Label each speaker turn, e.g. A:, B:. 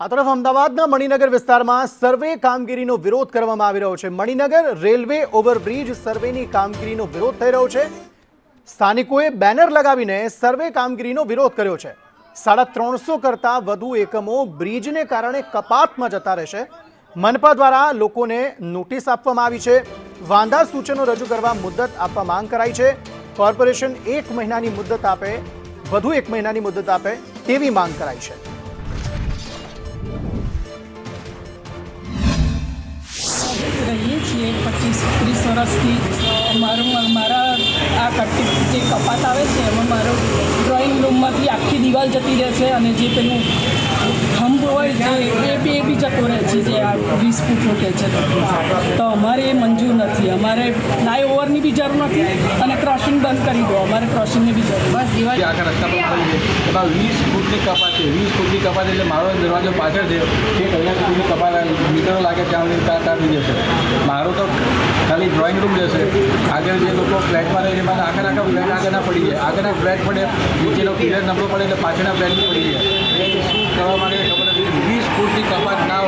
A: આ તરફ અમદાવાદના મણિનગર વિસ્તારમાં સર્વે કામગીરીનો વિરોધ કરવામાં આવી રહ્યો છે। મણિનગર રેલવે ઓવરબ્રિજ સર્વેની કામગીરીનો વિરોધ થઈ રહ્યો છે। સ્થાનિકોએ બેનર લગાવીને સર્વે કામગીરીનો વિરોધ કર્યો છે। 350 કરતાં વધુ એકમો બ્રિજને કારણે કપાતમાં જતા રહેશે। મનપા દ્વારા લોકોને નોટિસ આપવામાં આવી છે। વાંધા સૂચનો રજૂ કરવા મુદત આપવા માંગ કરાઈ છે। કોર્પોરેશન 1 મહિનાની મુદત આપે, વધુ 1 મહિનાની મુદત આપે તેવી માંગ કરાઈ છે।
B: રહીએ છીએ 25-30 વર્ષથી। મારા આ કટ્ટી જે કપાત આવે છે એમાં મારો ડ્રોઈંગ રૂમમાંથી આખી દિવાલ જતી રહે છે અને જે પેલું ખંભ હોય એ બી જતો રહે છે, જે આ 20 ફૂટનું કહે છે તો અમારે એ મંજૂર નથી। અમારે ફ્લાયઓવરની બી જરૂર નથી અને ક્રોસિંગ બંધ કરી દો, અમારે ક્રોસિંગની બી જરૂર બસ દિવાલ
C: આખા રસ્તા પર પડી છે। એમાં 20 ફૂટની કપાત છે। 20 ફૂટની કપાત એટલે મારો દરવાજો પાછળ છે, તે કલાક સુધીની કપાત મીટરો લાગે ત્યાં સુધી કાપી જશે। મારો તો ખાલી ડ્રોઈંગ રૂમ જશે। આગળ જે લોકો ફ્લેટમાં રહે છે એમાં આખા ફ્લેટ આગળના પડી જાય, આગળના ફ્લેટ પડે, નીચેનો ક્લિયર નબળો પડે એટલે પાછળના ફ્લેટ પડી જાય। શું કરવા માંગે ખબર નથી। 20 ફૂટની કપાત ના